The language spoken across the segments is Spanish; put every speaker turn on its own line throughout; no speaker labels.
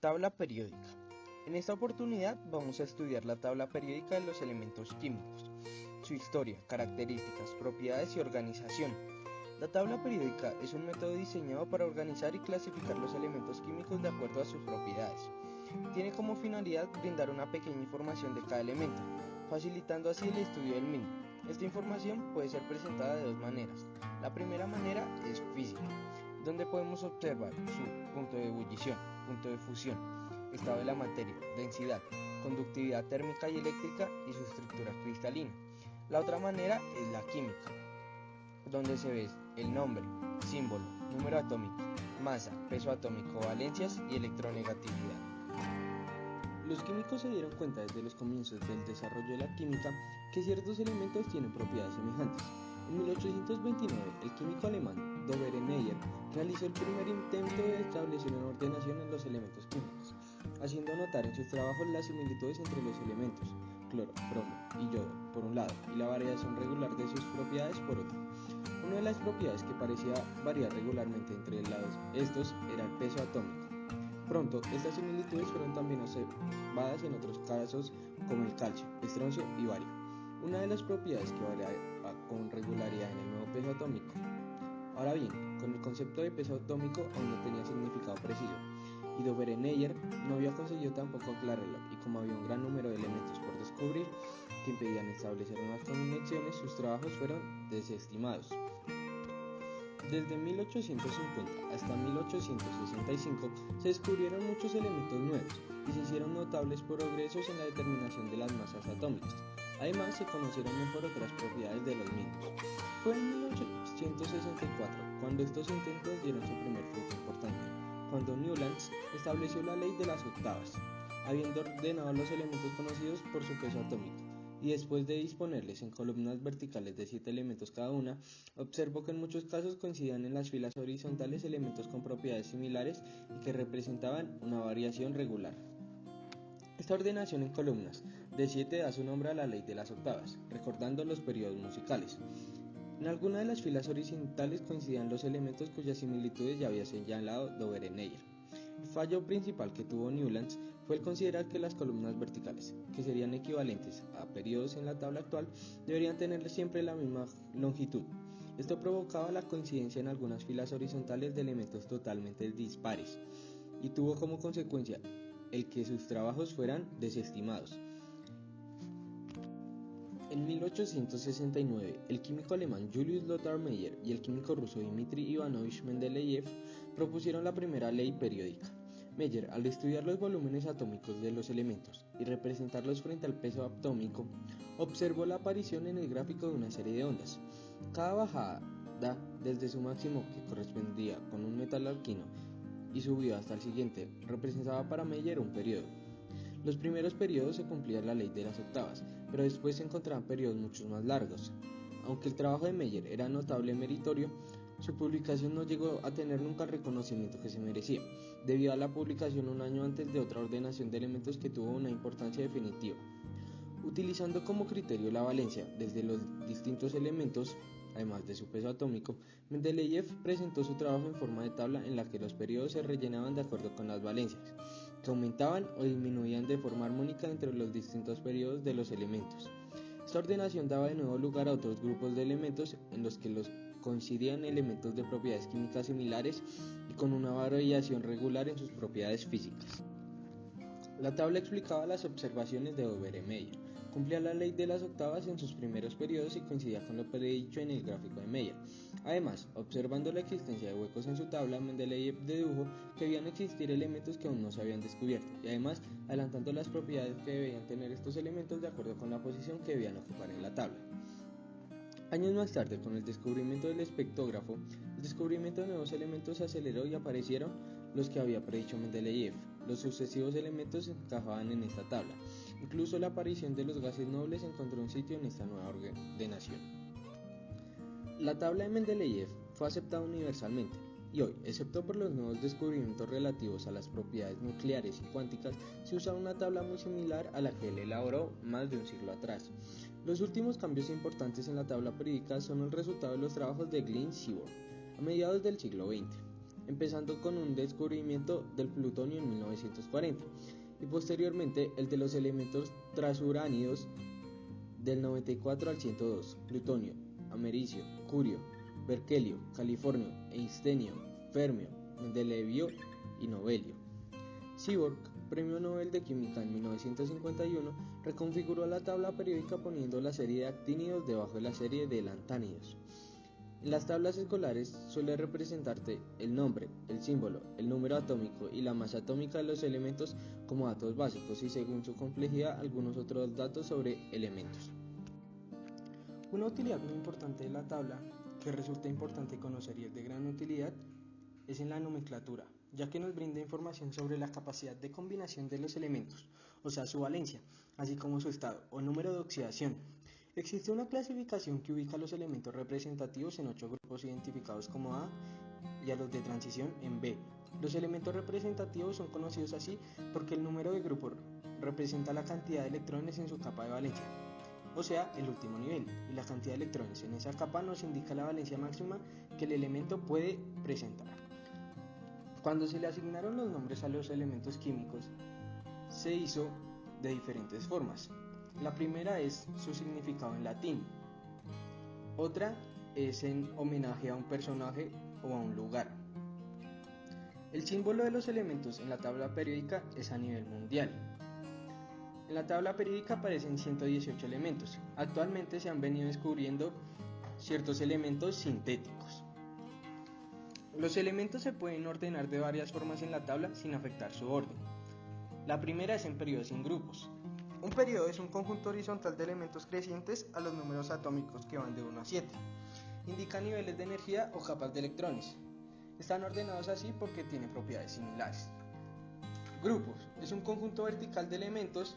Tabla periódica. En esta oportunidad vamos a estudiar la tabla periódica de los elementos químicos, su historia, características, propiedades y organización. La tabla periódica es un método diseñado para organizar y clasificar los elementos químicos de acuerdo a sus propiedades. Tiene como finalidad brindar una pequeña información de cada elemento, facilitando así el estudio del mismo. Esta información puede ser presentada de dos maneras. La primera manera es física, donde podemos observar su punto de ebullición, punto de fusión, estado de la materia, densidad, conductividad térmica y eléctrica y su estructura cristalina. La otra manera es la química, donde se ve el nombre, símbolo, número atómico, masa, peso atómico, valencias y electronegatividad.
Los químicos se dieron cuenta desde los comienzos del desarrollo de la química que ciertos elementos tienen propiedades semejantes. En 1829, el químico alemán Dobereneyer realizó el primer intento de establecer una ordenación en los elementos químicos, haciendo notar en sus trabajos las similitudes entre los elementos, cloro, bromo y yodo, por un lado, y la variación regular de sus propiedades por otro. Una de las propiedades que parecía variar regularmente entre estos era el peso atómico. Pronto, estas similitudes fueron también observadas en otros casos como el calcio, estroncio y bario. Una de las propiedades que variaba con regularidad en el nuevo peso atómico. Ahora bien, con el concepto de peso atómico aún no tenía significado preciso, y Dobereneyer no había conseguido tampoco aclararlo, y como había un gran número de elementos por descubrir que impedían establecer unas conexiones, sus trabajos fueron desestimados. Desde 1850 hasta 1865 se descubrieron muchos elementos nuevos y se hicieron notables progresos en la determinación de las masas atómicas. Además, se conocieron mejor otras propiedades de los mismos. Fue en 1864 cuando estos intentos dieron su primer fruto importante, cuando Newlands estableció la ley de las octavas, habiendo ordenado los elementos conocidos por su peso atómico, y después de disponerles en columnas verticales de 7 elementos cada una, observó que en muchos casos coincidían en las filas horizontales elementos con propiedades similares y que representaban una variación regular. Esta ordenación en columnas de 7 da su nombre a la ley de las octavas, recordando los periodos musicales. En alguna de las filas horizontales coincidían los elementos cuyas similitudes ya había señalado Dobereneyer. El fallo principal que tuvo Newlands fue el considerar que las columnas verticales, que serían equivalentes a periodos en la tabla actual, deberían tener siempre la misma longitud. Esto provocaba la coincidencia en algunas filas horizontales de elementos totalmente dispares, y tuvo como consecuencia el que sus trabajos fueran desestimados. En 1869, el químico alemán Julius Lothar Meyer y el químico ruso Dmitri Ivanovich Mendeleev propusieron la primera ley periódica. Meyer, al estudiar los volúmenes atómicos de los elementos y representarlos frente al peso atómico, observó la aparición en el gráfico de una serie de ondas. Cada bajada desde su máximo, que correspondía con un metal alquino, y subió hasta el siguiente, representaba para Meyer un periodo. Los primeros periodos se cumplía la ley de las octavas, pero después se encontraban periodos mucho más largos. Aunque el trabajo de Meyer era notable y meritorio, su publicación no llegó a tener nunca el reconocimiento que se merecía, debido a la publicación un año antes de otra ordenación de elementos que tuvo una importancia definitiva. Utilizando como criterio la valencia desde los distintos elementos, además de su peso atómico, Mendeleev presentó su trabajo en forma de tabla en la que los periodos se rellenaban de acuerdo con las valencias, que aumentaban o disminuían de forma armónica entre los distintos periodos de los elementos. Esta ordenación daba de nuevo lugar a otros grupos de elementos en los que coincidían elementos de propiedades químicas similares y con una variación regular en sus propiedades físicas. La tabla explicaba las observaciones de Dobereneyer, cumplía la ley de las octavas en sus primeros periodos y coincidía con lo predicho en el gráfico de Meyer. Además, observando la existencia de huecos en su tabla, Mendeleev dedujo que debían existir elementos que aún no se habían descubierto, y además adelantando las propiedades que debían tener estos elementos de acuerdo con la posición que debían ocupar en la tabla. Años más tarde, con el descubrimiento del espectrógrafo, el descubrimiento de nuevos elementos se aceleró y aparecieron los que había predicho Mendeleev. Los sucesivos elementos encajaban en esta tabla. Incluso la aparición de los gases nobles encontró un sitio en esta nueva ordenación. La tabla de Mendeleev fue aceptada universalmente, y hoy, excepto por los nuevos descubrimientos relativos a las propiedades nucleares y cuánticas, se usa una tabla muy similar a la que él elaboró más de un siglo atrás. Los últimos cambios importantes en la tabla periódica son el resultado de los trabajos de Glenn Seaborg a mediados del siglo XX. empezando con un descubrimiento del plutonio en 1940 y posteriormente el de los elementos transuránidos del 94 al 102, plutonio, americio, curio, berkelio, californio, einstenio, fermio, mendelevio y novelio. Seaborg, Premio Nobel de Química en 1951, reconfiguró la tabla periódica poniendo la serie de actínidos debajo de la serie de lantánidos. En las tablas escolares suele representarte el nombre, el símbolo, el número atómico y la masa atómica de los elementos como datos básicos y según su complejidad algunos otros datos sobre elementos.
Una utilidad muy importante de la tabla, que resulta importante conocer y es de gran utilidad, es en la nomenclatura, ya que nos brinda información sobre la capacidad de combinación de los elementos, o sea su valencia, así como su estado o número de oxidación. Existe una clasificación que ubica los elementos representativos en 8 grupos identificados como A y a los de transición en B. Los elementos representativos son conocidos así porque el número de grupos representa la cantidad de electrones en su capa de valencia, o sea, el último nivel, y la cantidad de electrones en esa capa nos indica la valencia máxima que el elemento puede presentar. Cuando se le asignaron los nombres a los elementos químicos, se hizo de diferentes formas. La primera es su significado en latín, otra es en homenaje a un personaje o a un lugar. El símbolo de los elementos en la tabla periódica es a nivel mundial. En la tabla periódica aparecen 118 elementos. Actualmente se han venido descubriendo ciertos elementos sintéticos. Los elementos se pueden ordenar de varias formas en la tabla sin afectar su orden. La primera es en periodos sin grupos. Un periodo es un conjunto horizontal de elementos crecientes a los números atómicos que van de 1 a 7. Indica niveles de energía o capas de electrones. Están ordenados así porque tienen propiedades similares. Grupos es un conjunto vertical de elementos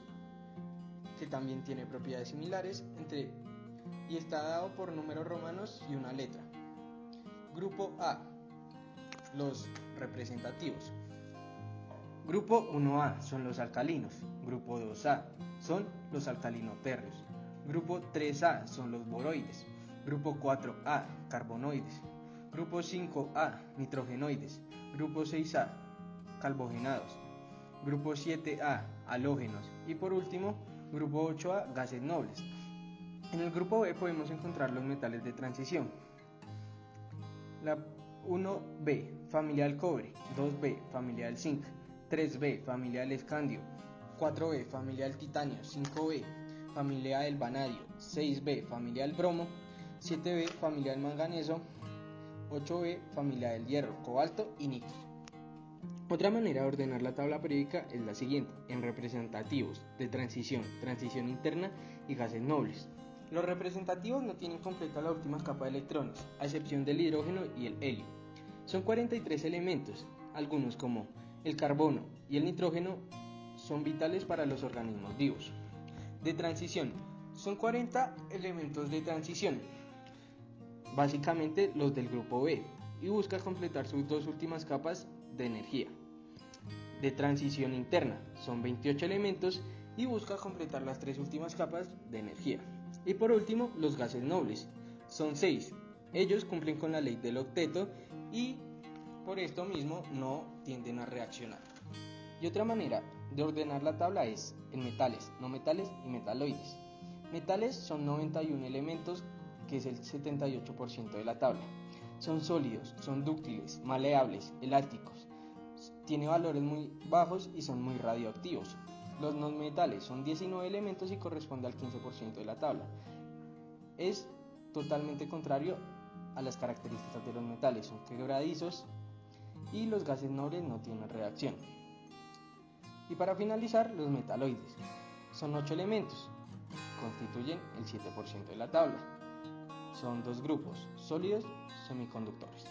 que también tiene propiedades similares y está dado por números romanos y una letra. Grupo A, los representativos. Grupo 1A son los alcalinos. Grupo 2A son los alcalinotérreos. Grupo 3A son los boroides. Grupo 4A, carbonoides. Grupo 5A, nitrogenoides. Grupo 6A, carbogenados. Grupo 7A, halógenos. Y por último, grupo 8A, gases nobles. En el grupo B podemos encontrar los metales de transición. La 1B, familia del cobre. 2B, familia del zinc. 3B, familia del escandio. 4B, familia del titanio. 5B, familia del vanadio. 6B, familia del bromo. 7B, familia del manganeso. 8B, familia del hierro, cobalto y níquel. Otra manera de ordenar la tabla periódica es la siguiente, en representativos, de transición, transición interna y gases nobles. Los representativos no tienen completa la última capa de electrones, a excepción del hidrógeno y el helio. Son 43 elementos, algunos como el carbono y el nitrógeno son vitales para los organismos vivos. De transición, son 40 elementos de transición, básicamente los del grupo B, y busca completar sus dos últimas capas de energía. De transición interna, son 28 elementos y busca completar las tres últimas capas de energía. Y por último, los gases nobles, son 6. Ellos cumplen con la ley del octeto y por esto mismo no tienden a reaccionar. Y otra manera de ordenar la tabla es en metales, no metales y metaloides. Metales son 91 elementos, que es el 78% de la tabla. Son sólidos, son dúctiles, maleables, elásticos. Tiene valores muy bajos y son muy radioactivos. Los no metales son 19 elementos y corresponde al 15% de la tabla. Es totalmente contrario a las características de los metales, son quebradizos y los gases nobles no tienen reacción. Y para finalizar, los metaloides. Son 8 elementos, constituyen el 7% de la tabla. Son dos grupos, sólidos, semiconductores.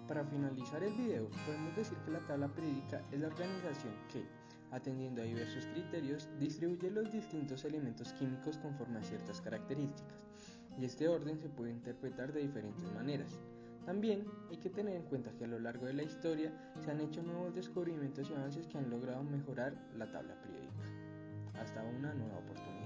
Para finalizar el video, podemos decir que la tabla periódica es la organización que, atendiendo a diversos criterios, distribuye los distintos elementos químicos conforme a ciertas características, y este orden se puede interpretar de diferentes maneras. También hay que tener en cuenta que a lo largo de la historia se han hecho nuevos descubrimientos y avances que han logrado mejorar la tabla periódica. Hasta una nueva oportunidad.